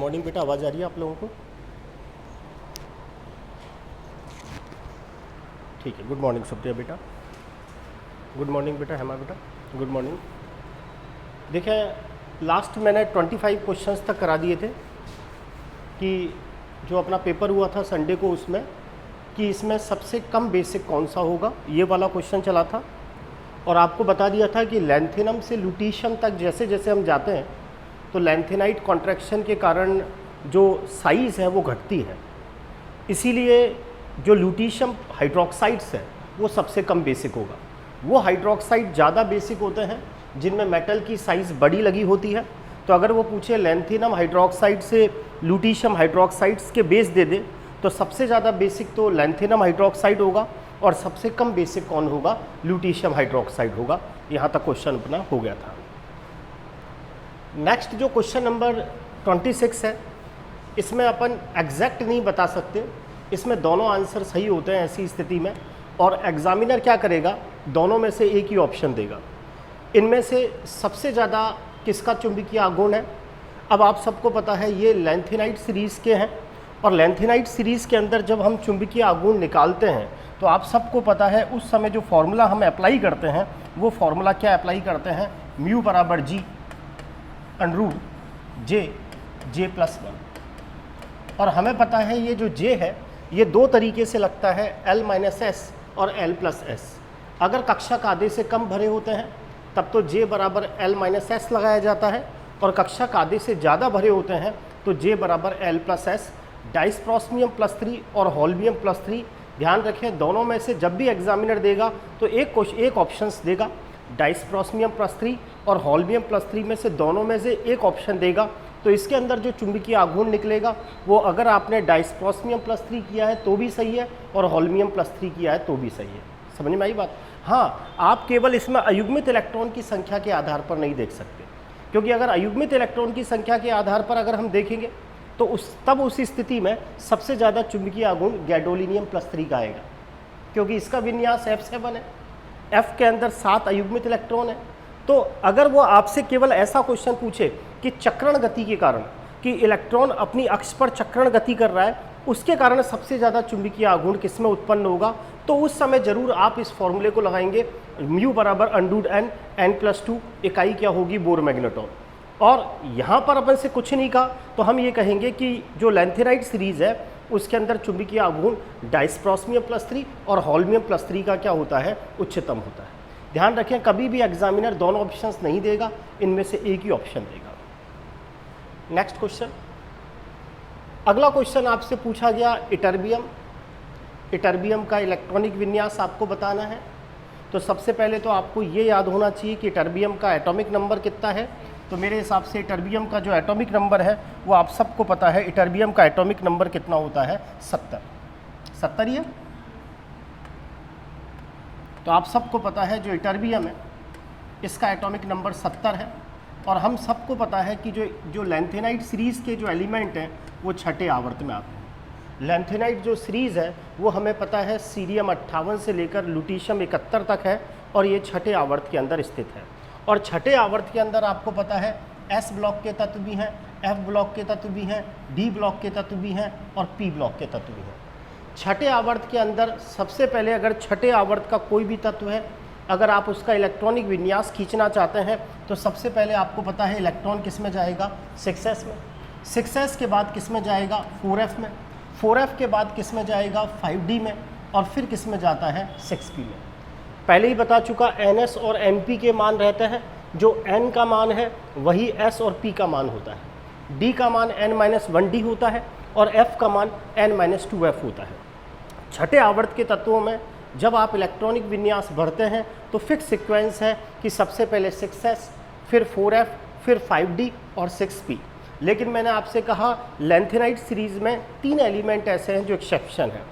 Morning बेटा, आवाज़ आ रही है आप लोगों को? ठीक है, गुड मॉर्निंग सुप्रिया बेटा, गुड मॉर्निंग बेटा, हेमा बेटा, गुड मॉर्निंग। देखें, लास्ट मैंने 25 क्वेश्चंस तक करा दिए थे कि जो अपना पेपर हुआ था संडे को, उसमें कि इसमें सबसे कम बेसिक कौन सा होगा, ये वाला क्वेश्चन चला था। और आपको बता दिया था कि लैंथेनम से लुटीशियम तक जैसे जैसे हम जाते हैं तो लैंथेनाइट कॉन्ट्रैक्शन के कारण जो साइज़ है वो घटती है, इसीलिए जो लुटीशियम हाइड्रोक्साइड्स है वो सबसे कम बेसिक होगा। वो हाइड्रोक्साइड ज़्यादा बेसिक होते हैं जिनमें मेटल की साइज़ बड़ी लगी होती है। तो अगर वो पूछे लैंथेनम हाइड्रोक्साइड से लुटीशियम हाइड्रोक्साइड्स के बेस दे दे तो सबसे ज़्यादा बेसिक तो लैंथेनम हाइड्रोक्साइड होगा और सबसे कम बेसिक कौन होगा? लुटीशियम हाइड्रोक्साइड होगा। यहाँ तक क्वेश्चन अपना हो गया था। नेक्स्ट जो क्वेश्चन नंबर 26 है, इसमें अपन एग्जैक्ट नहीं बता सकते, इसमें दोनों आंसर सही होते हैं ऐसी स्थिति में, और एग्जामिनर क्या करेगा, दोनों में से एक ही ऑप्शन देगा। इनमें से सबसे ज़्यादा किसका चुंबकीय आघूर्ण है? अब आप सबको पता है ये लैंथेनाइट सीरीज़ के हैं, और लैंथेनाइट सीरीज़ के अंदर जब हम चुंबकीय आघूर्ण निकालते हैं तो आप सबको पता है उस समय जो फॉर्मूला हम अप्लाई करते हैं वो फॉर्मूला क्या अप्लाई करते हैं? म्यू बराबर जी √ जे प्लस 1। और हमें पता है ये जो जे है ये दो तरीके से लगता है, L-S और L+S। अगर कक्षा का आधे से कम भरे होते हैं तब तो जे बराबर L-S लगाया जाता है, और कक्षा का आधे से ज़्यादा भरे होते हैं तो जे बराबर L+S। डाइस्प्रोस्मियम +3 और होल्बियम +3, ध्यान रखें दोनों में से जब भी एग्जामिनर देगा तो एक ऑप्शंस देगा, डाइस्प्रोस्मियम +3 और होल्बियम +3 में से दोनों में से एक ऑप्शन देगा। तो इसके अंदर जो चुंबकीय आघूर्ण निकलेगा वो अगर आपने डाइस्प्रोस्मियम +3 किया है तो भी सही है और होल्बियम +3 किया है तो भी सही है। समझ में आई बात? हाँ, आप केवल इसमें अयुग्मित इलेक्ट्रॉन की संख्या के आधार पर नहीं देख सकते, क्योंकि अगर अयुग्मित इलेक्ट्रॉन की संख्या के आधार पर अगर हम देखेंगे तो उस स्थिति में सबसे ज़्यादा चुंबकीय आघूर्ण गैडोलिनियम +3 का आएगा, क्योंकि इसका विन्यास F7 है, F के अंदर 7 अयुग्मित इलेक्ट्रॉन है। तो अगर वो आपसे केवल ऐसा क्वेश्चन पूछे कि चक्रण गति के कारण, कि इलेक्ट्रॉन अपनी अक्ष पर चक्रण गति कर रहा है, उसके कारण सबसे ज़्यादा चुंबकीय आघूर्ण किसमें उत्पन्न होगा, तो उस समय जरूर आप इस फॉर्मूले को लगाएंगे, म्यू बराबर √n, n+2, इकाई क्या होगी? Bore magneton. और यहाँ पर अपन से कुछ नहीं कहा तो हम ये कहेंगे कि जो लैंथेनाइट सीरीज़ है उसके अंदर चुंबकीय आघूर्ण डाइस्प्रोस्मियम +3 और होल्बियम +3 का क्या होता है? उच्चतम होता है। ध्यान रखें, कभी भी एग्जामिनर दोनों ऑप्शंस नहीं देगा, इनमें से एक ही ऑप्शन देगा। नेक्स्ट क्वेश्चन, अगला क्वेश्चन आपसे पूछा गया इटर्बियम। इटर्बियम का इलेक्ट्रॉनिक विन्यास आपको बताना है। तो सबसे पहले तो आपको ये याद होना चाहिए कि इटर्बियम का एटॉमिक नंबर कितना है। तो मेरे हिसाब से इटर्बियम का जो एटॉमिक नंबर है वो आप सबको पता है। इटर्बियम का एटॉमिक नंबर कितना होता है? 70 ही है। तो आप सबको पता है जो इटर्बियम है इसका एटॉमिक नंबर 70 है, और हम सबको पता है कि जो लैंथेनाइट सीरीज़ के जो एलिमेंट हैं वो छठे आवर्त में आते हैं। लैंथेनाइट जो सीरीज़ है वो हमें पता है सीरियम 58 से लेकर लुटीशियम 71 तक है, और ये छठे आवर्त के अंदर स्थित है। और छठे आवर्त के अंदर आपको पता है S ब्लॉक के तत्व भी हैं, F ब्लॉक के तत्व भी हैं, D ब्लॉक के तत्व भी हैं और P ब्लॉक के तत्व भी हैं। छठे आवर्त के अंदर सबसे पहले अगर छठे आवर्त का कोई भी तत्व है, अगर आप उसका इलेक्ट्रॉनिक विन्यास खींचना चाहते हैं तो सबसे पहले आपको पता है इलेक्ट्रॉन किस में जाएगा? 6s में। 6s के बाद किस में जाएगा? 4f में। 4f के बाद किस में जाएगा? 5d में। और फिर किस में जाता है? 6p में। पहले ही बता चुका, ns और np के मान रहते हैं। जो n का मान है वही s और p का मान होता है। d का मान n-1d होता है और f का मान n-2f होता है। छठे आवर्त के तत्वों में जब आप इलेक्ट्रॉनिक विन्यास भरते हैं तो फिक्स सीक्वेंस है कि सबसे पहले 6s, फिर 4f, फिर 5d और 6p। लेकिन मैंने आपसे कहा लैंथेनाइट सीरीज़ में 3 एलिमेंट ऐसे हैं जो एक्सेप्शन है,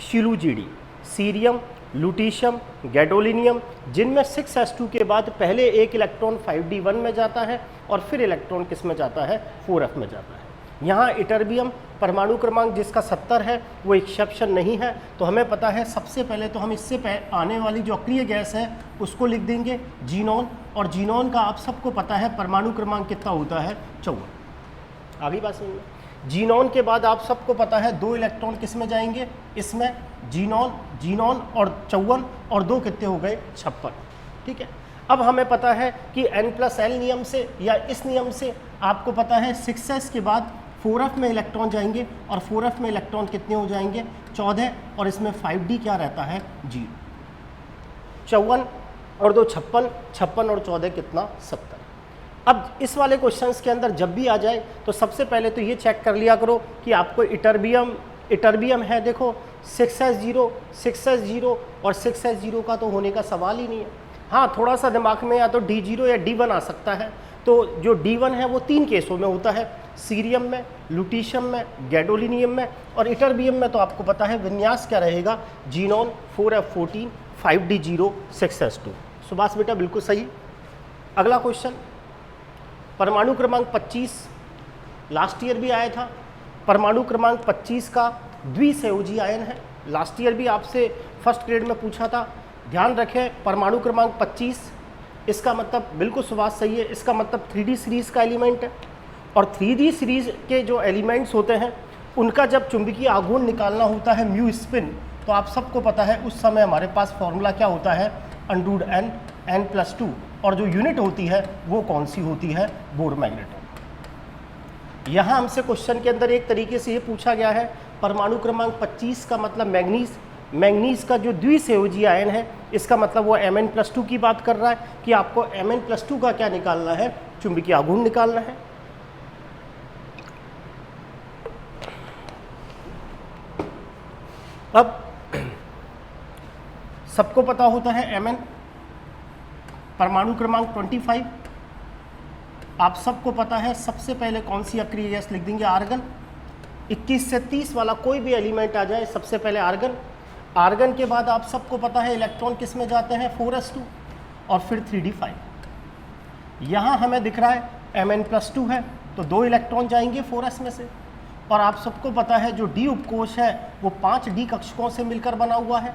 शिलूजीडी, सीरियम, लुटीशियम, गैडोलिनियम, जिनमें 6s2 के बाद पहले एक इलेक्ट्रॉन 5d1 में जाता है और फिर इलेक्ट्रॉन किस में जाता है? 4f में जाता है। यहाँ इटर्बियम परमाणु क्रमांक जिसका 70 है वो एक्सेप्शन नहीं है। तो हमें पता है सबसे पहले तो हम इससे आने वाली जो अक्रिय गैस है उसको लिख देंगे जीनॉन, और जीनॉन का आप सबको पता है परमाणु क्रमांक कितना होता है? 54। आगे बात समझ में। जीनॉन के बाद आप सबको पता है 2 इलेक्ट्रॉन किस में जाएंगे, इसमें जीनॉन और 54 और 2 कितने हो गए 56। ठीक है, अब हमें पता है कि n+l नियम से या इस नियम से आपको पता है 6s के बाद 4f में इलेक्ट्रॉन जाएंगे और 4f में इलेक्ट्रॉन कितने हो जाएंगे 14 और इसमें 5d क्या रहता है 0। 54 और 2 56, 56 और 14 कितना 70। अब इस वाले क्वेश्चंस के अंदर जब भी आ जाए तो सबसे पहले तो ये चेक कर लिया करो कि आपको इटर्बियम है, देखो 6s0, 6s0 और 6s0 का तो होने का सवाल ही नहीं है। हाँ, थोड़ा सा दिमाग में या तो D0 या D1 आ सकता है। तो जो D1 है वो 3 केसों में होता है, सीरियम में, लुटीशियम में, गैडोलिनियम में, और इटर्बियम में तो आपको पता है विन्यास क्या रहेगा, xenon 4f14 5d0 6s2। Subhash बेटा बिल्कुल सही। अगला क्वेश्चन, परमाणु क्रमांक 25 लास्ट ईयर भी आया था। परमाणु क्रमांक 25 का द्विसंयोजी आयन है, लास्ट ईयर भी आपसे फर्स्ट ग्रेड में पूछा था। ध्यान रखें परमाणु क्रमांक 25, इसका मतलब बिल्कुल सुभाष सही है, इसका मतलब 3D सीरीज़ का एलिमेंट है। और 3D सीरीज़ के जो एलिमेंट्स होते हैं उनका जब चुंबकीय आघूर्ण निकालना होता है म्यू स्पिन, तो आप सबको पता है उस समय हमारे पास फॉर्मूला क्या होता है √n, n+2, और जो यूनिट होती है वो कौन सी होती है, बोर मैग्नेटॉन। यहाँ हमसे क्वेश्चन के अंदर एक तरीके से ये पूछा गया है परमाणु क्रमांक 25 का मतलब मैग्नीज का जो द्विसंयोजी आयन है, इसका मतलब वो Mn+2 की बात कर रहा है कि आपको Mn+2 का क्या निकालना है, चुंबकीय आघूर्ण निकालना है। अब सबको पता होता है Mn, परमाणु क्रमांक 25, आप सबको पता है सबसे पहले कौन सी अक्रिय गैस लिख देंगे, आर्गन। 21 से 30 वाला कोई भी एलिमेंट आ जाए सबसे पहले आर्गन। आर्गन के बाद आप सबको पता है इलेक्ट्रॉन किस में जाते हैं, 4s2 और फिर 3d5। यहाँ हमें दिख रहा है Mn+2 है तो 2 इलेक्ट्रॉन जाएंगे 4s में से, और आप सबको पता है जो डी उपकोष है वो 5d कक्षकों से मिलकर बना हुआ है,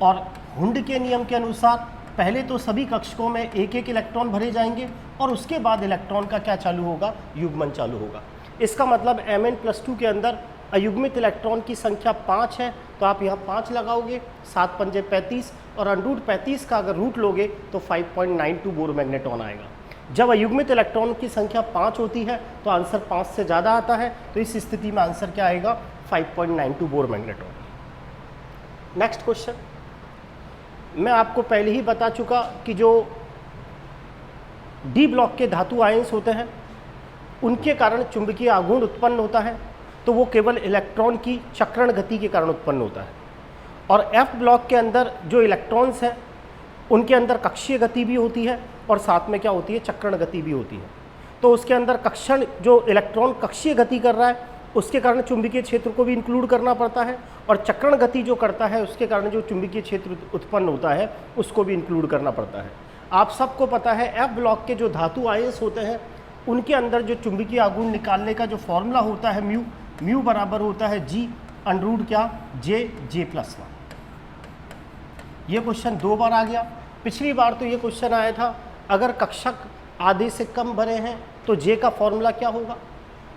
और हुंड के नियम के अनुसार पहले तो सभी कक्षकों में एक एक इलेक्ट्रॉन भरे जाएंगे और उसके बाद इलेक्ट्रॉन का क्या चालू होगा, युग्मन चालू होगा। इसका मतलब Mn+2 के अंदर अयुग्मित इलेक्ट्रॉन की संख्या 5 है, तो आप यहाँ 5 लगाओगे, 7 पंजे 35, और √35 का अगर रूट लोगे तो 5.92 बोर मैग्नेटॉन आएगा। जब अयुग्मित इलेक्ट्रॉन की संख्या 5 होती है तो आंसर 5 से ज़्यादा आता है, तो इस स्थिति में आंसर क्या आएगा, 5.92 बोर मैग्नेटॉन। नेक्स्ट क्वेश्चन, मैं आपको पहले ही बता चुका कि जो डी ब्लॉक के धातु आयंस होते हैं उनके कारण चुंबकीय आघूर्ण उत्पन्न होता है, तो वो केवल इलेक्ट्रॉन की चक्रण गति के कारण उत्पन्न होता है। और एफ ब्लॉक के अंदर जो इलेक्ट्रॉन्स हैं उनके अंदर कक्षीय गति भी होती है और साथ में क्या होती है, चक्रण गति भी होती है। तो उसके अंदर कक्षण, जो इलेक्ट्रॉन कक्षीय गति कर रहा है उसके कारण चुंबकीय क्षेत्र को भी इंक्लूड करना पड़ता है, और चक्रण गति जो करता है उसके कारण जो चुंबकीय क्षेत्र उत्पन्न होता है उसको भी इंक्लूड करना पड़ता है। आप सबको पता है एफ ब्लॉक के जो धातु आयंस होते हैं उनके अंदर जो चुंबकीय आघूर्ण निकालने का जो फॉर्मूला होता है म्यू बराबर होता है G√J+1। ये क्वेश्चन 2 बार आ गया। पिछली बार तो ये क्वेश्चन आया था अगर कक्षक आधे से कम भरे हैं तो J का फॉर्मूला क्या होगा,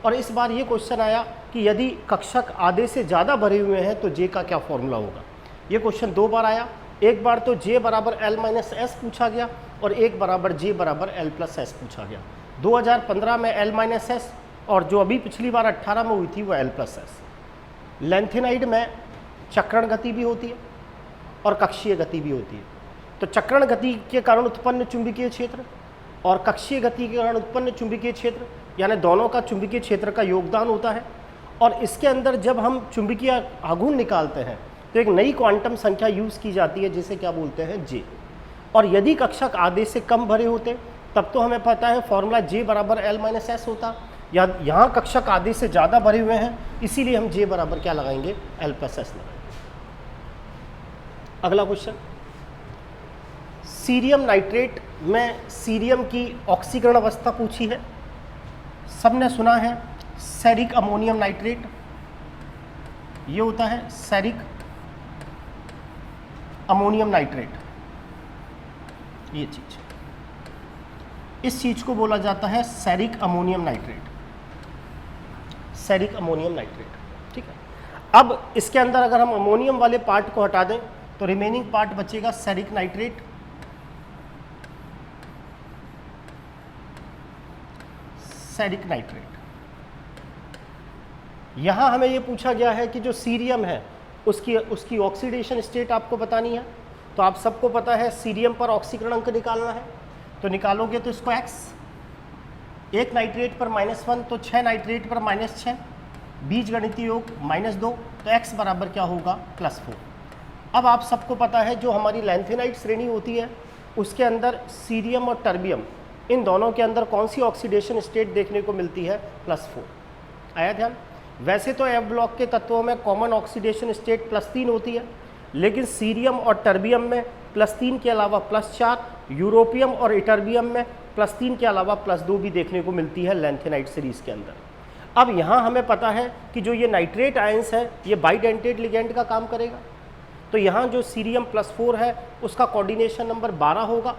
और इस बार ये क्वेश्चन आया कि यदि कक्षक आधे से ज़्यादा भरे हुए हैं तो J का क्या फॉर्मूला होगा। ये क्वेश्चन 2 बार आया, एक बार तो J बराबर L-S पूछा गया और एक बराबर J बराबर L+S पूछा गया। 2015 में L-S और जो अभी पिछली बार 18 में हुई थी वो L+S। लेंथेनाइड में चक्रण गति भी होती है और कक्षीय गति भी होती है। तो चक्रण गति के कारण उत्पन्न चुंबकीय क्षेत्र और कक्षीय गति के कारण उत्पन्न चुंबकीय क्षेत्र, यानी दोनों का चुंबकीय क्षेत्र का योगदान होता है। और इसके अंदर जब हम चुंबकीय आघूर्ण निकालते हैं तो एक नई क्वांटम संख्या यूज़ की जाती है जिसे क्या बोलते हैं, J। और यदि कक्षक आधे से कम भरे होते तब तो हमें पता है फॉर्मूला J बराबर L-S होता, या यहाँ कक्षक आधे से ज़्यादा भरे हुए हैं इसीलिए हम J बराबर क्या लगाएंगे, L+S लगाएंगे। अगला क्वेश्चन, सीरियम नाइट्रेट में सीरियम की ऑक्सीकरण अवस्था पूछी है। सबने सुना है सेरिक अमोनियम नाइट्रेट, ये होता है सेरिक अमोनियम नाइट्रेट। ये चीज, इस चीज को बोला जाता है ceric ammonium nitrate. Ceric ammonium nitrate, ठीक है। अब इसके अंदर अगर हम अमोनियम वाले पार्ट को हटा दें तो रिमेनिंग पार्ट बचेगा सेरिक नाइट्रेट, सेरिक नाइट्रेट। यहां हमें यह पूछा गया है कि जो सीरियम है उसकी ऑक्सीडेशन स्टेट आपको बतानी है। तो आप सबको पता है सीरियम पर ऑक्सीकरण अंक निकालना है, तो निकालोगे तो इसको x, एक नाइट्रेट पर -1 तो 6 नाइट्रेट पर -6, बीज गणितीय योग -2, तो x बराबर क्या होगा +4। अब आप सबको पता है जो हमारी लैंथेनाइट श्रेणी होती है उसके अंदर सीरियम और टर्बियम इन दोनों के अंदर कौन सी ऑक्सीडेशन स्टेट देखने को मिलती है, +4। आया ध्यान? वैसे तो F ब्लॉक के तत्वों में कॉमन ऑक्सीडेशन स्टेट +3 होती है, लेकिन सीरियम और टर्बियम में +3 के अलावा +4, यूरोपियम और इटर्बियम में +3 के अलावा +2 भी देखने को मिलती है लैंथेनाइट सीरीज के अंदर। अब यहाँ हमें पता है कि जो ये नाइट्रेट आयंस है ये बाइडेंटेड लिगेंड का काम करेगा, तो यहाँ जो सीरियम +4 है उसका कोऑर्डिनेशन नंबर 12 होगा,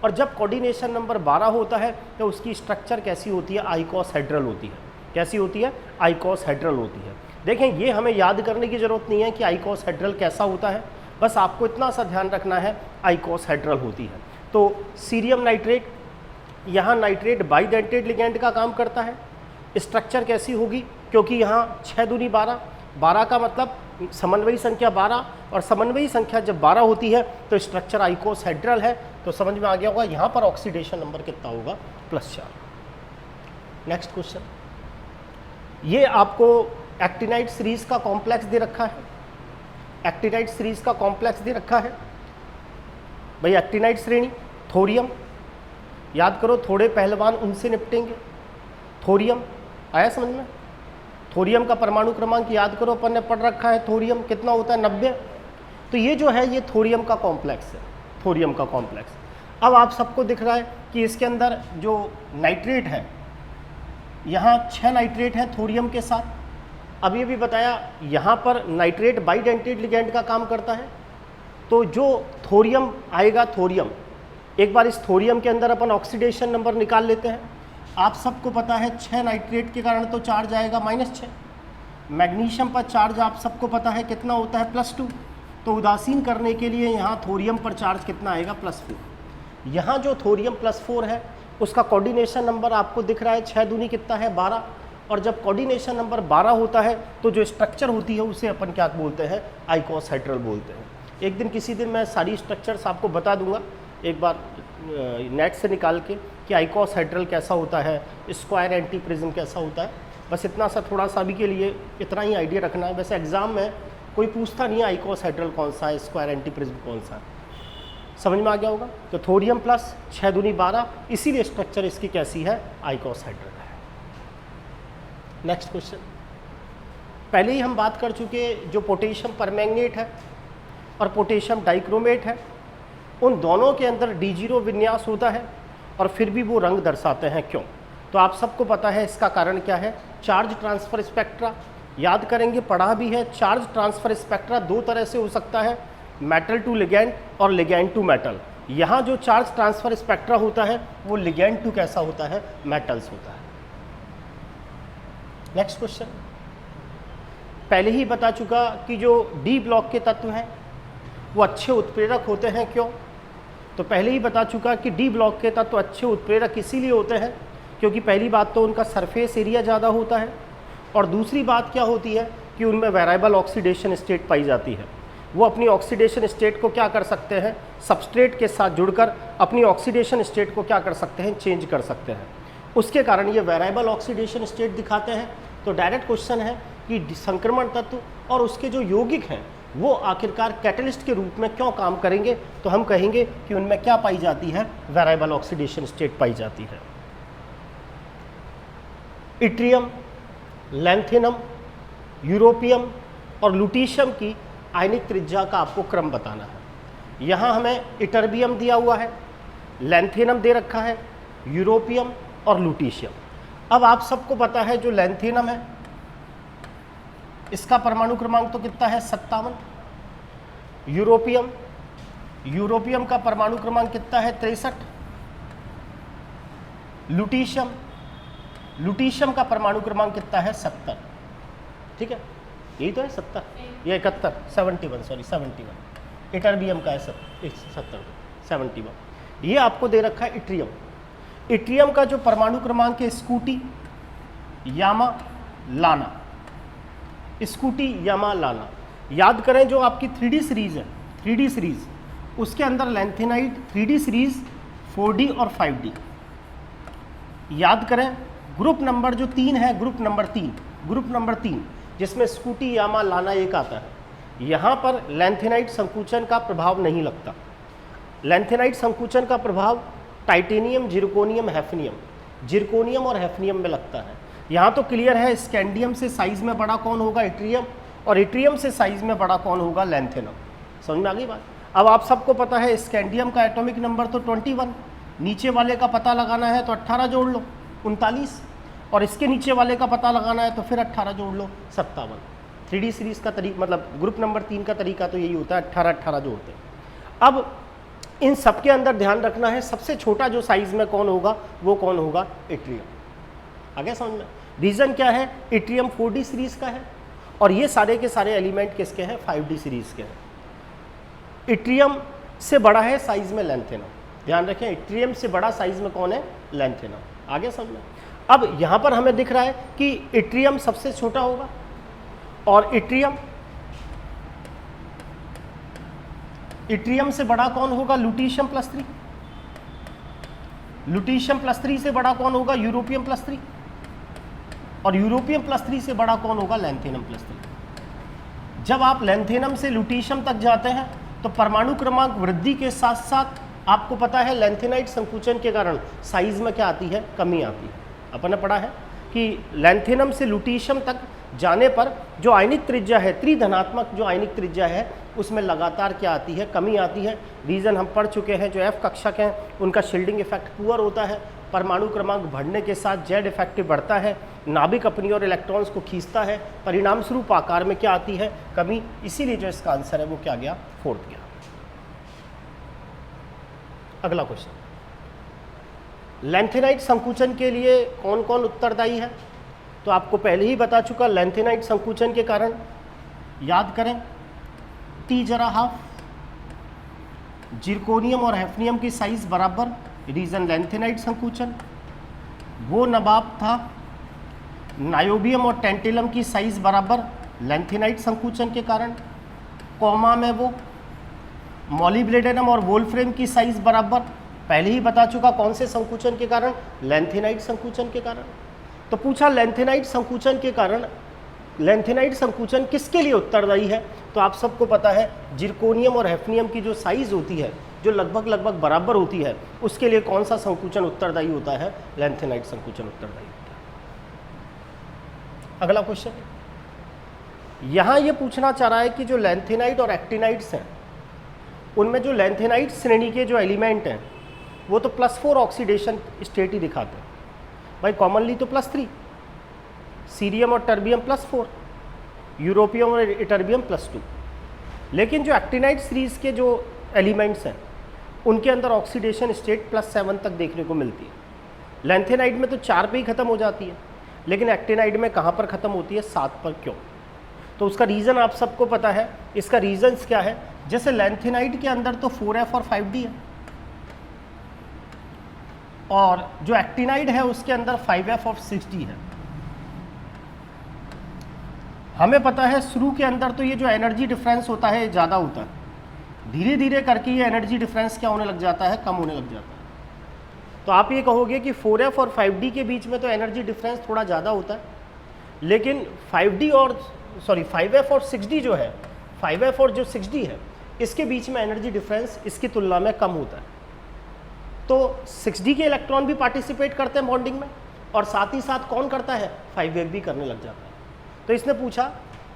और जब कोऑर्डिनेशन नंबर 12 होता है तो उसकी स्ट्रक्चर कैसी होती है, आइकोसहेड्रल होती है। कैसी होती है, आइकोसहेड्रल होती है। देखें ये हमें याद करने की ज़रूरत नहीं है कि आइकोसहेड्रल कैसा होता है, बस आपको इतना सा ध्यान रखना है आइकोसहेड्रल होती है। तो सीरियम नाइट्रेट, यहाँ नाइट्रेट बाइडेंटेड लिगेंड का काम करता है। स्ट्रक्चर कैसी होगी, क्योंकि यहाँ 6 दूनी 12, 12 का मतलब समन्वयी संख्या 12, और समन्वयी संख्या जब 12 होती है तो स्ट्रक्चर आइकोसहेड्रल है, तो समझ में आ गया होगा यहाँ पर ऑक्सीडेशन नंबर कितना होगा, +4। नेक्स्ट क्वेश्चन, ये आपको एक्टिनाइट सीरीज का कॉम्प्लेक्स दे रखा है। एक्टिनाइट सीरीज का कॉम्प्लेक्स दे रखा है भाई, एक्टिनाइट श्रेणी थोरियम, याद करो थोड़े पहलवान उनसे निपटेंगे। थोरियम आया समझ में? थोरियम का परमाणु क्रमांक याद करो, अपन ने पढ़ रखा है, थोरियम कितना होता है, 90। तो ये जो है ये थोरियम का कॉम्प्लेक्स है, थोरियम का कॉम्प्लेक्स। अब आप सबको दिख रहा है कि इसके अंदर जो नाइट्रेट है, यहाँ 6 नाइट्रेट हैं थोरियम के साथ। अब ये भी बताया यहाँ पर नाइट्रेट बाइडेंटेड लिगेंड का काम करता है, तो जो थोरियम आएगा, थोरियम, एक बार इस थोरियम के अंदर अपन ऑक्सीडेशन नंबर निकाल लेते हैं। आप सबको पता है 6 नाइट्रेट के कारण तो चार्ज आएगा -6। मैग्नीशियम पर चार्ज आप सबको पता है कितना होता है, +2। तो उदासीन करने के लिए यहाँ थोरियम पर चार्ज कितना आएगा, +4। यहाँ जो थोरियम +4 है उसका कोऑर्डिनेशन नंबर आपको दिख रहा है, 6 दूनी कितना है, 12। और जब कोऑर्डिनेशन नंबर 12 होता है तो जो स्ट्रक्चर होती है उसे अपन क्या बोलते हैं, आइकोसहेड्रल बोलते हैं। एक दिन किसी दिन मैं सारी स्ट्रक्चर्स आपको बता दूंगा एक बार नेट से निकाल के कि आइकोसहेड्रल कैसा होता है, स्क्वायर एंटी प्रिज्म कैसा होता है। बस इतना सा थोड़ा सा अभी के लिए इतना ही आइडिया रखना है। वैसे एग्जाम में कोई पूछता नहीं है आइकोसहेड्रल कौन सा है, स्क्वायर एंटी प्रिज्म कौन सा है, समझ में आ गया होगा। तो थोरियम प्लस 6 दूनी 12, इसीलिए स्ट्रक्चर इसकी कैसी है, आइकोसहेड्रल है। नेक्स्ट क्वेश्चन, पहले ही हम बात कर चुके, जो पोटेशियम परमैंगनेट है और पोटेशियम डाइक्रोमेट है, उन दोनों के अंदर D0 विन्यास होता है और फिर भी वो रंग दर्शाते हैं, क्यों? तो आप सबको पता है इसका कारण क्या है, चार्ज ट्रांसफ़र स्पेक्ट्रा। याद करेंगे, पढ़ा भी है, चार्ज ट्रांसफ़र स्पेक्ट्रा 2 तरह से हो सकता है, मेटल टू लिगेंड और लिगेंड टू मेटल। यहाँ जो चार्ज ट्रांसफ़र स्पेक्ट्रा होता है वो लिगेंड टू कैसा होता है, मेटल्स होता है। नेक्स्ट क्वेश्चन, पहले ही बता चुका कि जो डी ब्लॉक के तत्व हैं वो अच्छे उत्प्रेरक होते हैं, क्यों? तो पहले ही बता चुका कि डी ब्लॉक के तत्व अच्छे उत्प्रेरक इसीलिए होते हैं क्योंकि पहली बात तो उनका सरफेस एरिया ज़्यादा होता है, और दूसरी बात क्या होती है कि उनमें वेरिएबल ऑक्सीडेशन स्टेट पाई जाती है। वो अपनी ऑक्सीडेशन स्टेट को क्या कर सकते हैं, सबस्ट्रेट के साथ जुड़कर अपनी ऑक्सीडेशन स्टेट को क्या कर सकते हैं, चेंज कर सकते हैं। उसके कारण ये वेरिएबल ऑक्सीडेशन स्टेट दिखाते हैं। तो डायरेक्ट क्वेश्चन है कि संक्रमण तत्व और उसके जो यौगिक हैं वो आखिरकार कैटलिस्ट के रूप में क्यों काम करेंगे, तो हम कहेंगे कि उनमें क्या पाई जाती है, वेरिएबल ऑक्सीडेशन स्टेट पाई जाती है। इट्रियम, लैंथेनम, यूरोपियम और लुटीशियम की आयनिक त्रिज्या का आपको क्रम बताना है। यहाँ हमें इटर्बियम दिया हुआ है, लैंथेनम दे रखा है, यूरोपियम और लुटीशियम। अब आप सबको पता है जो लैंथेनम है इसका परमाणु क्रमांक तो कितना है, 57। यूरोपियम का परमाणु लुटीशियम का परमाणु क्रमांक कितना है 70, ठीक है, यही तो है 70 या 71, 71 सॉरी 71। इटर्बियम का है 70, 71। ये आपको दे रखा है इट्रियम। इट्रियम का जो परमाणु क्रमांक है स्कूटी यामा लाना, स्कूटी यामा लाना। याद करें जो आपकी 3D सीरीज है, 3D सीरीज, उसके अंदर लैंथेनाइड 3D सीरीज 4D और 5D। याद करें ग्रुप नंबर जो 3 है, ग्रुप नंबर 3 जिसमें स्कूटी यामा लाना एक आता है, यहाँ पर लैंथेनाइड संकुचन का प्रभाव नहीं लगता। लैंथेनाइड संकुचन का प्रभाव टाइटेनियम, जिरकोनियम, हैफनियम, जिरकोनियम और हैफनियम में लगता है। यहाँ तो क्लियर है स्कैंडियम से साइज में बड़ा कौन होगा इट्रियम, और इट्रियम से साइज में बड़ा कौन होगा लैंथेनम। समझ में आ गई बात। अब आप सबको पता है स्कैंडियम का एटॉमिक नंबर तो 21, नीचे वाले का पता लगाना है तो 18 जोड़ लो 39, और इसके नीचे वाले का पता लगाना है तो फिर 18 जोड़ लो 57। 3D सीरीज का तरीका मतलब ग्रुप नंबर 3 का तरीका तो यही होता है, 18 जोड़ते हैं। अब इन सबके अंदर ध्यान रखना है सबसे छोटा जो साइज में कौन होगा वो कौन होगा इट्रियम। आगे समझ में। रीज़न क्या है, इट्रियम 4D सीरीज का है और ये सारे के सारे एलिमेंट किसके हैं 5D सीरीज के हैं। इट्रियम से बड़ा है साइज में लैंथेनम, ध्यान रखें इट्रियम से बड़ा साइज में कौन है लैंथेनम। आगे समझ में। अब यहाँ पर हमें दिख रहा है कि इट्रियम सबसे छोटा होगा और इट्रियम से बड़ा कौन होगा लुटीशियम +3, लुटीशियम +3 से बड़ा कौन होगा यूरोपियम +3, और यूरोपियम +3 से बड़ा कौन होगा लैंथेनम +3। जब आप लैंथेनम से लुटीशियम तक जाते हैं तो परमाणु क्रमांक वृद्धि के साथ साथ आपको पता है लैंथेनाइड संकुचन के कारण साइज में क्या आती है कमी आती है। अपन ने पढ़ा है कि लैंथेनम से लुटीशियम तक जाने पर जो आयनिक त्रिज्या है त्रिधनात्मक जो आयनिक त्रिज्या है उसमें लगातार क्या आती है कमी आती है। रीज़न हम पढ़ चुके हैं, जो F कक्षक हैं उनका शील्डिंग इफेक्ट पुअर होता है, परमाणु क्रमांक बढ़ने के साथ Z इफेक्टिव बढ़ता है, नाभिक अपनी और इलेक्ट्रॉन्स को खींचता है, परिणाम स्वरूप आकार में क्या आती है कमी। इसीलिए जो इसका आंसर है वो क्या गया 4th गया। अगला क्वेश्चन, लैंथेनाइड संकुचन के लिए कौन कौन उत्तरदायी है। तो आपको पहले ही बता चुका, लैंथेनाइड संकुचन के कारण याद करें T जरा हाफ, जिरकोनियम और हैफनियम की साइज बराबर, रीजन लैंथेनाइड संकुचन। वो नवाब था नायोबियम और टेंटेलम की साइज बराबर लैंथेनाइड संकुचन के कारण, कॉमा में वो मॉलिब्डेनम और वोल्फ्रेम की साइज बराबर, पहले ही बता चुका कौन से संकुचन के कारण लैंथेनाइड संकुचन के कारण। तो पूछा लैंथेनाइड संकुचन के कारण लैंथेनाइड संकुचन किसके लिए उत्तरदायी है। तो आप सबको पता है जिरकोनियम और हैफनियम की जो साइज होती है जो लगभग बराबर होती है उसके लिए कौन सा संकुचन उत्तरदायी होता है लैंथेनाइड संकुचन उत्तरदायी होता है। अगला क्वेश्चन, यहाँ ये पूछना चाह रहा है कि जो लैंथेनाइड और एक्टिनाइड्स हैं उनमें जो लैंथेनाइड श्रेणी के जो एलिमेंट हैं वो तो +4 ऑक्सीडेशन स्टेट ही दिखाते हैं भाई, कॉमनली तो +3, सीरियम और टर्बियम +4, यूरोपियम और इटर्बियम +2। लेकिन जो एक्टिनाइड सीरीज के जो एलिमेंट्स हैं उनके अंदर ऑक्सीडेशन स्टेट +7 तक देखने को मिलती है। लैंथेनाइड में तो 4 पे ही ख़त्म हो जाती है, लेकिन एक्टिनाइड में कहाँ पर ख़त्म होती है 7 पर। क्यों? तो उसका रीज़न आप सबको पता है। इसका रीज़न्स क्या है, जैसे लैंथेनाइड के अंदर तो 4F और 5D है और जो एक्टिनाइड है उसके अंदर 5F और 6D है। हमें पता है शुरू के अंदर तो ये जो एनर्जी डिफरेंस होता है ज़्यादा होता है, धीरे धीरे करके ये एनर्जी डिफरेंस क्या होने लग जाता है कम होने लग जाता है। तो आप ये कहोगे कि 4F और 5D के बीच में तो एनर्जी डिफरेंस थोड़ा ज़्यादा होता है, लेकिन 5F और 6D जो है 5F और जो 6D है इसके बीच में एनर्जी डिफरेंस इसकी तुलना में कम होता है। तो 6D के इलेक्ट्रॉन भी पार्टिसिपेट करते हैं बॉन्डिंग में और साथ ही साथ कौन करता है 5F भी करने लग जाता है। तो इसने पूछा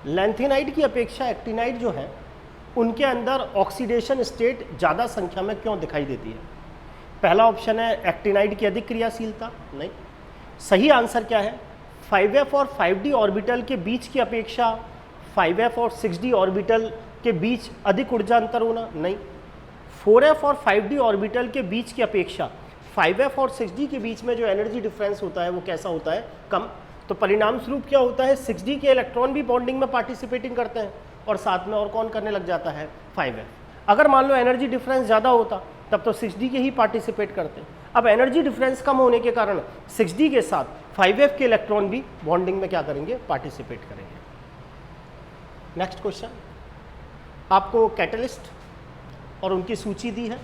लैंथेनाइड की अपेक्षा एक्टिनाइड जो है उनके अंदर ऑक्सीडेशन स्टेट ज़्यादा संख्या में क्यों दिखाई देती है। पहला ऑप्शन है एक्टिनाइड की अधिक क्रियाशीलता, नहीं। सही आंसर क्या है 5F और 5D ऑर्बिटल के बीच की अपेक्षा 5F और 6D ऑर्बिटल के बीच अधिक ऊर्जा अंतर होना, नहीं। 4F और 5D ऑर्बिटल के बीच की अपेक्षा 5F और 6D के बीच में जो एनर्जी डिफरेंस होता है वो कैसा होता है, कम। तो परिणाम स्वरूप क्या होता है, 6D के इलेक्ट्रॉन भी बॉन्डिंग में पार्टिसिपेटिंग करते हैं और साथ में और कौन करने लग जाता है, 5F। अगर मान लो एनर्जी डिफरेंस ज़्यादा होता तब तो 6D के ही पार्टिसिपेट करते हैं। अब एनर्जी डिफरेंस कम होने के कारण 6D के साथ 5F के इलेक्ट्रॉन भी बॉन्डिंग में क्या करेंगे, पार्टिसिपेट करेंगे। नेक्स्ट क्वेश्चन, आपको कैटलिस्ट और उनकी सूची दी है।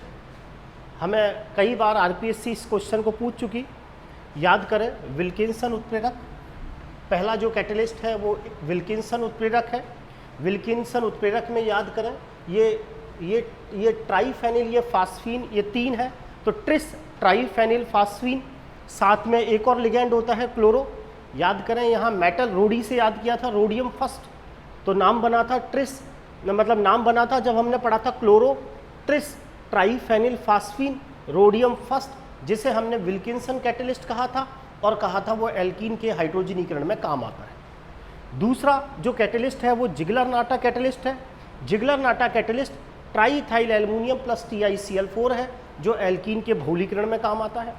हमें कई बार आरपीएससी इस क्वेश्चन को पूछ चुकी। याद करें, विल्किंसन उत्प्रेरक, पहला जो कैटलिस्ट है वो विल्किंसन उत्प्रेरक है। विल्किंसन उत्प्रेरक में याद करें ये ट्राइफेनिल, ये फास्फीन, ये 3 है। तो ट्रिस ट्राइफेनिल फास्फीन, साथ में एक और लिगेंड होता है क्लोरो। याद करें यहाँ मेटल रोडी से याद किया था, रोडियम फर्स्ट, तो नाम बना था ट्रिस, मतलब नाम बना था जब हमने पढ़ा था chloro tris triphenyl phosphine rhodium first, जिसे हमने विल्किंसन कैटलिस्ट कहा था और कहा था वो एल्कीन के हाइड्रोजनीकरण में काम आता है। दूसरा जो कैटलिस्ट है वो जिगलर नाटा कैटलिस्ट है। Ziegler Natta catalyst triethyl aluminium plus TiCl4 है जो एल्कीन के बहुलीकरण में काम आता है।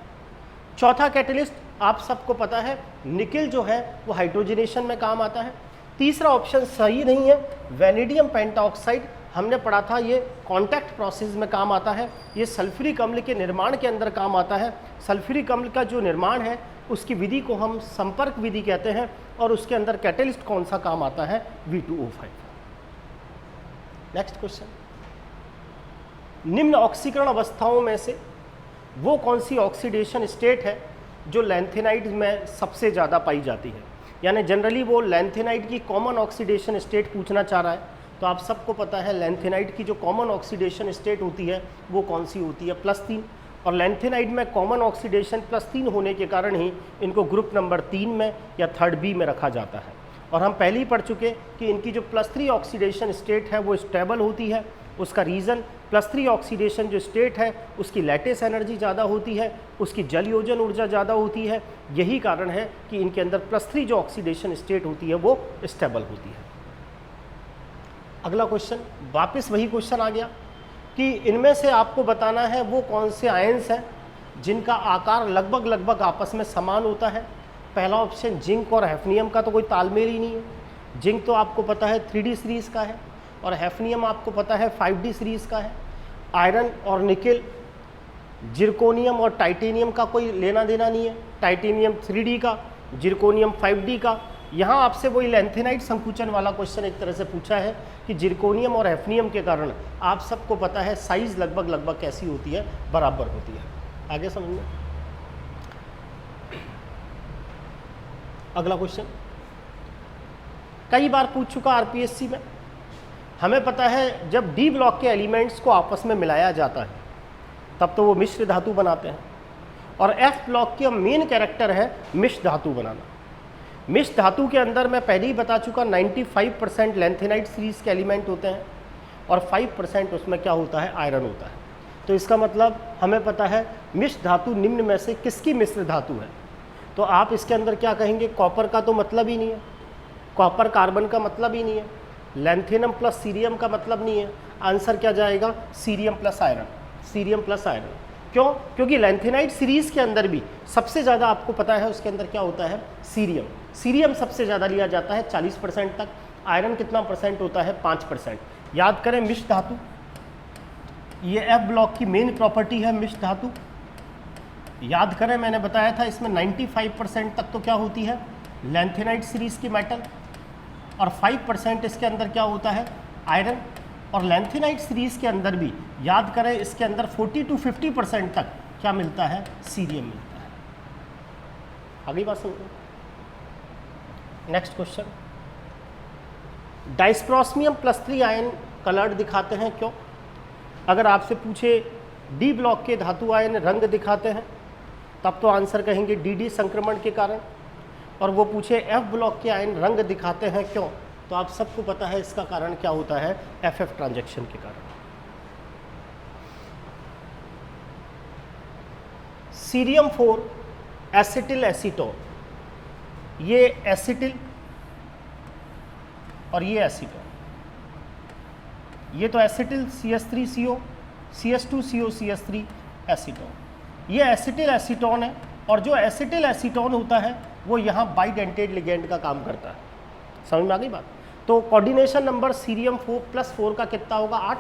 चौथा कैटलिस्ट आप सबको पता है निकिल जो है वो हाइड्रोजनेशन में काम आता है। तीसरा ऑप्शन सही नहीं है, वेनेडियम पेंटाऑक्साइड, हमने पढ़ा था ये कांटेक्ट प्रोसेस में काम आता है, ये सल्फ्यूरिक अम्ल के निर्माण के अंदर काम आता है। सल्फ्यूरिक अम्ल का जो निर्माण है उसकी विधि को हम संपर्क विधि कहते हैं और उसके अंदर कैटलिस्ट कौन सा काम आता है, V2O5। नेक्स्ट क्वेश्चन, निम्न ऑक्सीकरण अवस्थाओं में से वो कौन सी ऑक्सीडेशन स्टेट है जो लैंथेनाइड में सबसे ज़्यादा पाई जाती है। यानी जनरली वो लैंथेनाइड की कॉमन ऑक्सीडेशन स्टेट पूछना चाह रहा है। तो आप सबको पता है लैंथेनाइड की जो कॉमन ऑक्सीडेशन स्टेट होती है वो कौन सी होती है, +3। और लैंथेनाइड में कॉमन ऑक्सीडेशन +3 होने के कारण ही इनको ग्रुप नंबर 3 में या 3rd B में रखा जाता है। और हम पहले ही पढ़ चुके कि इनकी जो +3 ऑक्सीडेशन स्टेट है वो स्टेबल होती है। उसका रीज़न +3 ऑक्सीडेशन जो स्टेट है उसकी लैटिस एनर्जी ज़्यादा होती है, उसकी जल योजन ऊर्जा ज़्यादा होती है। यही कारण है कि इनके अंदर +3 जो ऑक्सीडेशन स्टेट होती है वो स्टेबल होती है। अगला क्वेश्चन, वापस वही क्वेश्चन आ गया कि इनमें से आपको बताना है वो कौन से आयंस हैं जिनका आकार लगभग आपस में समान होता है। पहला ऑप्शन जिंक और हैफनियम का तो कोई तालमेल ही नहीं है। जिंक तो आपको पता है 3D सीरीज़ का है और हैफनियम आपको पता है 5D सीरीज़ का है। आयरन और निकिल, जिरकोनियम और टाइटेनियम का कोई लेना देना नहीं है। टाइटेनियम 3D का, जिरकोनियम 5D का। यहाँ आपसे वही लैंथेनाइड संकुचन वाला क्वेश्चन एक तरह से पूछा है कि जिरकोनियम और हैफनियम के कारण आप सबको पता है साइज़ लगभग कैसी होती है, बराबर होती है। आगे समझ में। अगला क्वेश्चन कई बार पूछ चुका आरपीएससी में। हमें पता है जब डी ब्लॉक के एलिमेंट्स को आपस में मिलाया जाता है तब तो वो मिश्र धातु बनाते हैं, और एफ ब्लॉक के मेन कैरेक्टर है मिश्र धातु बनाना। मिश्र धातु के अंदर मैं पहले ही बता चुका 95% लैंथेनाइड सीरीज़ के एलिमेंट होते हैं और 5% उसमें क्या होता है, आयरन होता है। तो इसका मतलब हमें पता है मिश्र धातु निम्न में से किसकी मिश्र धातु है। तो आप इसके अंदर क्या कहेंगे, कॉपर का तो मतलब ही नहीं है, कॉपर कार्बन का मतलब ही नहीं है, लैंथेनम प्लस सीरियम का मतलब नहीं है। आंसर क्या जाएगा, cerium plus iron. Cerium plus iron क्यों, क्योंकि लैंथेनाइड सीरीज़ के अंदर भी सबसे ज़्यादा आपको पता है उसके अंदर क्या होता है, सीरियम। सीरियम सबसे ज़्यादा लिया जाता है 40% तक। आयरन कितना परसेंट होता है, 5%। याद करें मिश्र धातु, ये एफ ब्लॉक की मेन प्रॉपर्टी है मिश्र धातु। याद करें मैंने बताया था इसमें 95% तक तो क्या होती है, लैंथेनाइड सीरीज़ की मेटल, और 5% इसके अंदर क्या होता है, आयरन। और लैंथेनाइड सीरीज़ के अंदर भी याद करें इसके अंदर 40 to 50% तक क्या मिलता है, सीरियम मिलता है। अगली बात समझो। नेक्स्ट क्वेश्चन, डाइस्प्रोस्मियम +3 आयन कलर्ड दिखाते हैं क्यों। अगर आपसे पूछे डी ब्लॉक के धातु आयन रंग दिखाते हैं तब तो आंसर कहेंगे DD संक्रमण के कारण, और वो पूछे एफ ब्लॉक के आयन रंग दिखाते हैं क्यों, तो आप सबको पता है इसका कारण क्या होता है, FF ट्रांजैक्शन के कारण। सीरियम 4 एसिटिल एसीटोन, ये एसिटिल और ये एसीटोन, ये तो acetyl CH3CO, CH2CO CH3 acetone. ये एसिटिल एसीटोन है, और जो एसिटिल एसीटोन होता है वो यहाँ बाइडेंटेड लिगेंड का काम करता है। समझ में आ गई बात? तो कोऑर्डिनेशन नंबर सीरियम 4+4 का कितना होगा? 8।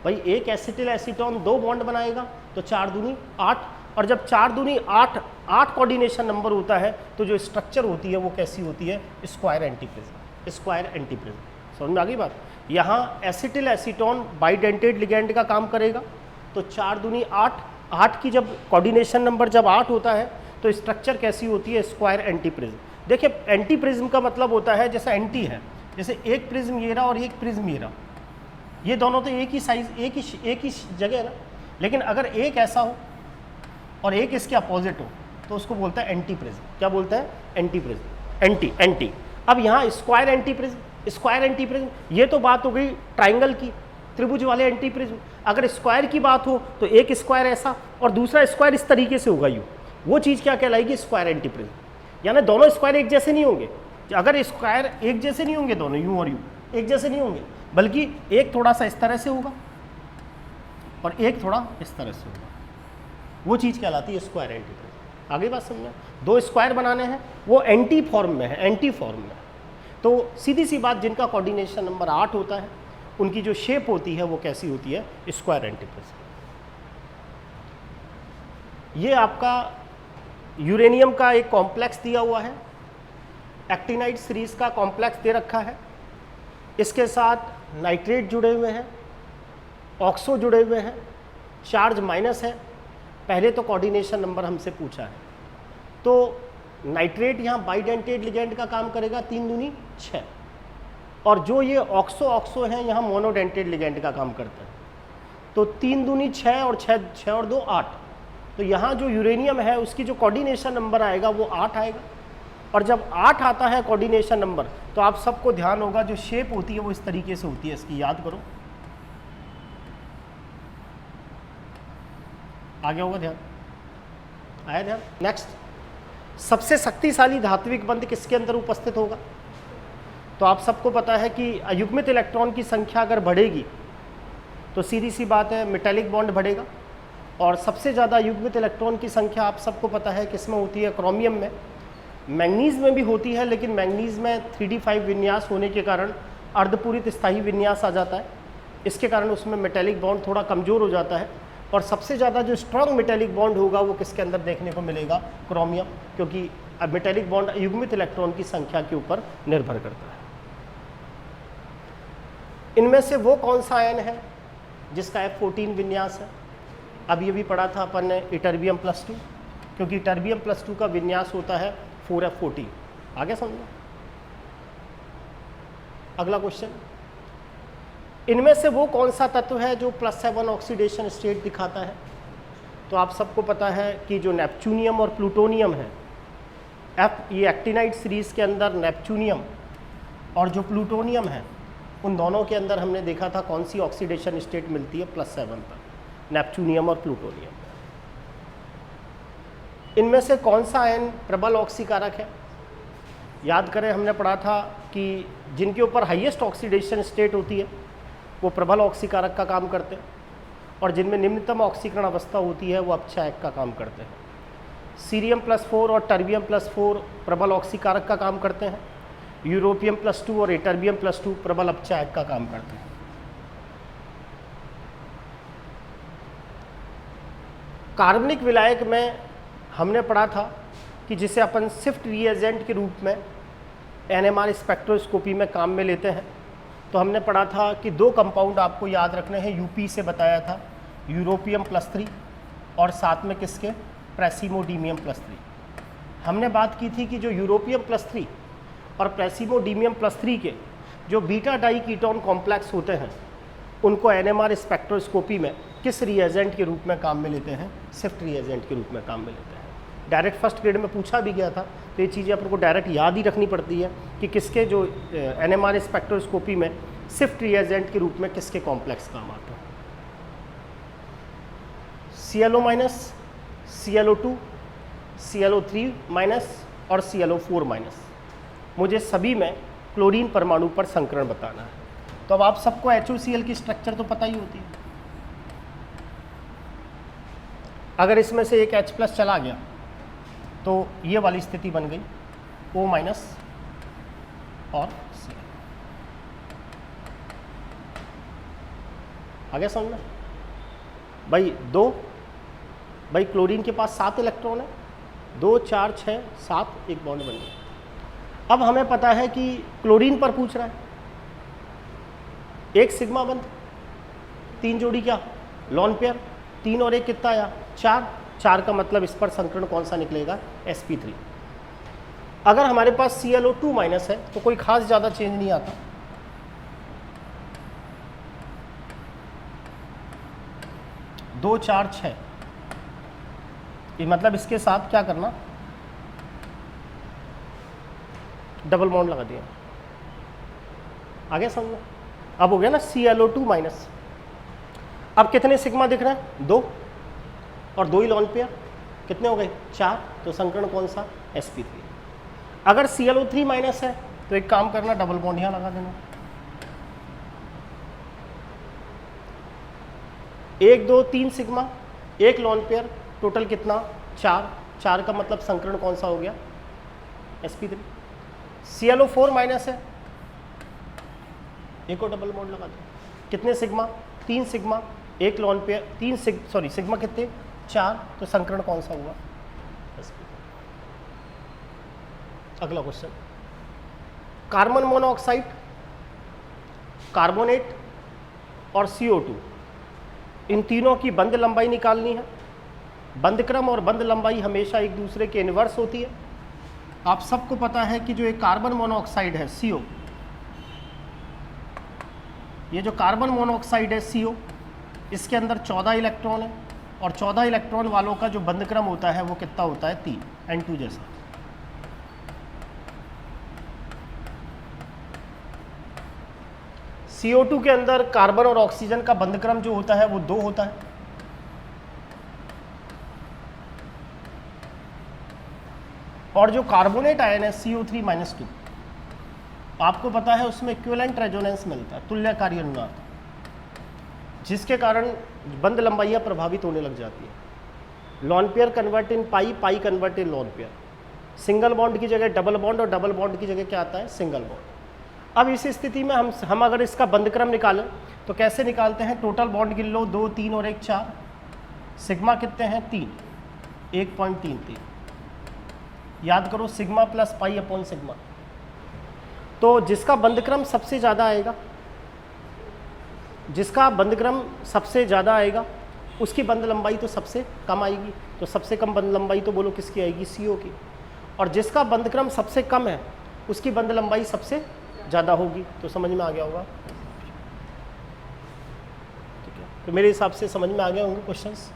भाई एक एसिटिल एसीटोन 2 बॉन्ड बनाएगा तो 4 दूनी 8, और जब 4 दूनी 8 कोऑर्डिनेशन नंबर होता है तो जो स्ट्रक्चर होती है वो कैसी होती है? Square antiprism, square antiprism. समझ में आ गई बात? यहाँ एसिटिल एसीटोन बाइडेंटेड लिगेंड का काम करेगा तो 4 दूनी 8 की जब कोऑर्डिनेशन नंबर जब 8 होता है तो स्ट्रक्चर कैसी होती है? स्क्वायर एंटीप्रिज्म। देखिए एंटीप्रिज्म का मतलब होता है जैसा एंटी है, जैसे एक प्रिज्म ये रहा और एक प्रिज्म ये रहा, ये दोनों तो एक ही साइज एक ही जगह है ना, लेकिन अगर एक ऐसा हो और एक इसके अपोजिट हो तो उसको बोलता है एंटी प्रिज्म। क्या बोलता है? Anti prism, anti. अब यहाँ square anti prism, square anti prism, ये तो बात हो गई ट्राइंगल की, त्रिभुज वाले एंटी प्रिज्म। अगर स्क्वायर की बात हो तो एक स्क्वायर ऐसा और दूसरा स्क्वायर इस तरीके से होगा, यूँ, वो चीज़ क्या कहलाएगी? Square anti prism. यानी दोनों स्क्वायर एक जैसे नहीं होंगे। अगर स्क्वायर एक जैसे नहीं होंगे, दोनों यूँ और यूँ एक जैसे नहीं होंगे, बल्कि एक थोड़ा सा इस तरह से होगा और एक थोड़ा इस तरह से होगा, वो चीज़ कहलाती है स्क्वायर एंटी प्रिज्म। आगे बात समझना? 2 स्क्वायर बनाने हैं, वो एंटी फॉर्म में है, एंटी फॉर्म में। तो सीधी सी बात, जिनका कोऑर्डिनेशन नंबर 8 होता है उनकी जो शेप होती है वो कैसी होती है? Square anti prism. ये आपका यूरेनियम का एक कॉम्प्लेक्स दिया हुआ है, एक्टिनाइड सीरीज का कॉम्प्लेक्स दे रखा है, इसके साथ नाइट्रेट जुड़े हुए हैं, ऑक्सो जुड़े हुए हैं, चार्ज माइनस है। पहले तो कोऑर्डिनेशन नंबर हमसे पूछा है, तो नाइट्रेट यहाँ बाइडेंटेड लिगेंड का काम करेगा, 3 दूनी 6, और जो ये ऑक्सो हैं यहाँ मोनोडेंटेड लिगेंड का काम करता है। तो 3 दूनी 6 और 6 और 2 8। तो यहाँ जो यूरेनियम है उसकी जो कोऑर्डिनेशन नंबर आएगा वो 8 आएगा, और जब 8 आता है कोऑर्डिनेशन नंबर तो आप सबको ध्यान होगा जो शेप होती है वो इस तरीके से होती है, इसकी याद करो, आगे होगा ध्यान, आया ध्यान? नेक्स्ट, सबसे शक्तिशाली धात्विक बंध किसके अंदर उपस्थित होगा? तो आप सबको पता है कि अयुग्मित इलेक्ट्रॉन की संख्या अगर बढ़ेगी तो सीधी सी बात है मेटालिक बॉन्ड बढ़ेगा, और सबसे ज़्यादा अयुग्मित इलेक्ट्रॉन की संख्या आप सबको पता है किस में होती है? क्रोमियम में। मैंगनीज में भी होती है, लेकिन मैंगनीज में 3d5 विन्यास होने के कारण अर्धपूरित स्थायी विन्यास आ जाता है, इसके कारण उसमें मेटालिक बॉन्ड थोड़ा कमज़ोर हो जाता है। और सबसे ज़्यादा जो स्ट्रॉन्ग मेटालिक बॉन्ड होगा वो किसके अंदर देखने को मिलेगा? क्रोमियम, क्योंकि अब मेटालिक बॉन्ड अयुग्मित इलेक्ट्रॉन की संख्या के ऊपर निर्भर करता है। इनमें से वो कौन सा आयन है जिसका F14 विन्यास है? अब ये भी पढ़ा था अपन ने, इटर्बियम+2, क्योंकि इटर्बियम+2 का विन्यास होता है 4F14। आगे समझो। अगला क्वेश्चन, इनमें से वो कौन सा तत्व है जो +7 ऑक्सीडेशन स्टेट दिखाता है? तो आप सबको पता है कि जो नेपच्यूनियम और प्लूटोनियम है, ये एक्टिनाइड सीरीज के अंदर नेपच्यूनियम और जो प्लूटोनियम है उन दोनों के अंदर हमने देखा था कौन सी ऑक्सीडेशन स्टेट मिलती है? +7 पर, नेपच्यूनियम और प्लूटोनियम। इनमें से कौन सा आयन प्रबल ऑक्सीकारक है? याद करें, हमने पढ़ा था कि जिनके ऊपर हाईएस्ट ऑक्सीडेशन स्टेट होती है वो प्रबल ऑक्सीकारक का काम करते हैं, और जिनमें निम्नतम ऑक्सीकरण अवस्था होती है वो अपचायक का काम करते हैं। सीरियम+4 और टर्बियम+4 प्रबल ऑक्सीकारक का काम करते हैं, यूरोपियम+2 और इटर्बियम+2 प्रबल अपचायक का काम करते हैं। कार्बनिक विलायक में हमने पढ़ा था कि जिसे अपन शिफ्ट रिएजेंट के रूप में NMR स्पेक्ट्रोस्कोपी में काम में लेते हैं, तो हमने पढ़ा था कि 2 कंपाउंड आपको याद रखने हैं, यूपी से बताया था, यूरोपियम+3 और साथ में किसके? प्रेसिमोडीमियम+3। हमने बात की थी कि जो यूरोपियम+3 और प्रेसिमोडीमियम+3 के जो बीटा डाई कीटोन कॉम्प्लेक्स होते हैं उनको NMR स्पेक्ट्रोस्कोपी में किस रिएजेंट के रूप में काम में लेते हैं? शिफ्ट रिएजेंट के रूप में काम में लेते हैं। डायरेक्ट फर्स्ट ग्रेड में पूछा भी गया था, तो ये चीज़ें अपन को डायरेक्ट याद ही रखनी पड़ती है कि किसके जो NMR स्पेक्ट्रोस्कोपी में शिफ्ट रिएजेंट के रूप में किसके कॉम्प्लेक्स काम आते हैं। ClO-, ClO2, ClO3- और ClO4-। मुझे सभी में क्लोरीन परमाणु पर संकरण बताना है। तो अब आप सबको HOCl की स्ट्रक्चर तो पता ही होती है। अगर इसमें से एक H+ चला गया तो ये वाली स्थिति बन गई O- और Cl। आगे समझ में भाई भाई क्लोरीन के पास 7 इलेक्ट्रॉन है, 2 4 6 7, एक बॉन्ड बन गया। अब हमें पता है कि क्लोरीन पर पूछ रहा है, एक सिग्मा बंद, 3 जोड़ी क्या लॉन पेयर, 3 और 1 कितना आया 4 का मतलब इस पर संकरण कौन सा निकलेगा sp3। अगर हमारे पास ClO2- है तो कोई खास ज़्यादा चेंज नहीं आता, दो 4 6, ये मतलब इसके साथ क्या करना, डबल बॉन्ड लगा दिया। आगे समझना, अब हो गया ना ClO2-। अब कितने सिग्मा दिख रहे हैं 2 और 2 ही लॉन पेयर, कितने हो गए 4, तो संकरण कौन सा sp3। अगर ClO3- है तो एक काम करना, डबल बॉन्ड यहाँ लगा देना, 1 2 3 सिग्मा, एक लॉन पेयर, टोटल कितना 4 का मतलब संकरण कौन सा हो गया sp3। ClO4- है, एक और डबल बॉन्ड लगा दो, कितने सिग्मा 3 सिग्मा, एक लॉन पेयर, सिग्मा कितने 4, तो संकरण कौन सा हुआ sp3। अगला क्वेश्चन, कार्बन मोनोऑक्साइड, कार्बोनेट और CO2, इन तीनों की बंध लंबाई निकालनी है। बंध क्रम और बंध लंबाई हमेशा एक दूसरे के इनवर्स होती है। आप सबको पता है कि जो एक कार्बन मोनोऑक्साइड है CO, ये जो कार्बन मोनोऑक्साइड है CO, इसके अंदर 14 इलेक्ट्रॉन है और 14 इलेक्ट्रॉन वालों का जो बंध क्रम होता है वो कितना होता है 3, N2 जैसा। CO2 के अंदर कार्बन और ऑक्सीजन का बंध क्रम जो होता है वो 2 होता है। और जो कार्बोनेट आयन है CO3-2, आपको पता है उसमें इक्विवेलेंट रेजोनेंस मिलता है, तुल्यकारी अनुनाद, जिसके कारण बंध लंबाइयाँ प्रभावित होने लग जाती है। Lone pair convert in pi convert in lone pair, single bond की जगह डबल बॉन्ड और डबल बॉन्ड की जगह क्या आता है सिंगल बॉन्ड। अब इस स्थिति में हम अगर इसका बंध क्रम निकालें तो कैसे निकालते हैं, टोटल बॉन्ड गिन लो, 2 3 और 1 4, सिग्मा कितने हैं 3, 1.33, याद करो sigma plus pi upon sigma. तो जिसका बंध क्रम सबसे ज़्यादा आएगा, उसकी बंध लंबाई तो सबसे कम आएगी, तो सबसे कम बंध लंबाई तो बोलो किसकी आएगी CO की। और जिसका बंध क्रम सबसे कम है उसकी बंध लंबाई सबसे ज़्यादा होगी। तो समझ में आ गया होगा, ठीक है। तो मेरे हिसाब से समझ में आ गए होंगे क्वेश्चंस।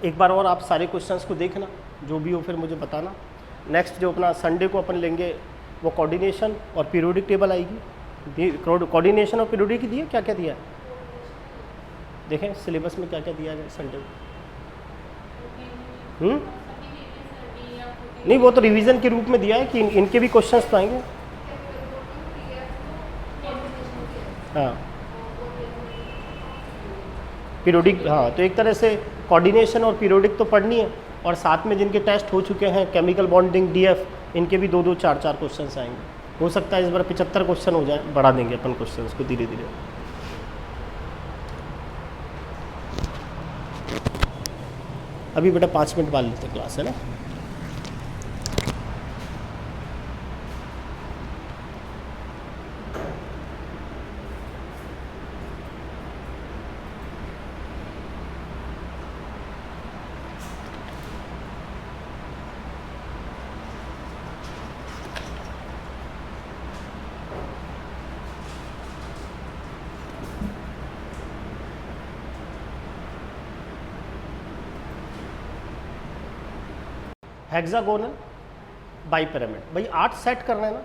एक बार और आप सारे क्वेश्चंस को देखना, जो भी हो फिर मुझे बताना। नेक्स्ट जो अपना संडे को अपन लेंगे वो कोऑर्डिनेशन और पीरियोडिक टेबल आएगी। कोऑर्डिनेशन और पीरियोडिक दिया, क्या क्या दिया है देखें सिलेबस में क्या क्या दिया है संडे को। नहीं वो तो रिवीजन के रूप में दिया है कि इनके भी क्वेश्चंस तो आएंगे। हाँ पीरियोडिक, हाँ तो एक तरह से कोऑर्डिनेशन और पीरियोडिक तो पढ़नी है, और साथ में जिनके टेस्ट हो चुके हैं केमिकल बॉन्डिंग DF, इनके भी 2 4 क्वेश्चंस आएंगे। हो सकता है इस बार 75 क्वेश्चन हो जाए, बढ़ा देंगे अपन क्वेश्चंस को धीरे धीरे। अभी बेटा 5 मिनट बाद लेते क्लास, है ना। हेक्सागोनल बाइपिरामिड, भाई 8 सेट करना है ना,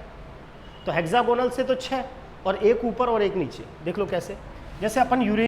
तो हेक्सागोनल से तो 6 और एक ऊपर और एक नीचे। देख लो कैसे, जैसे अपन यूरेनियम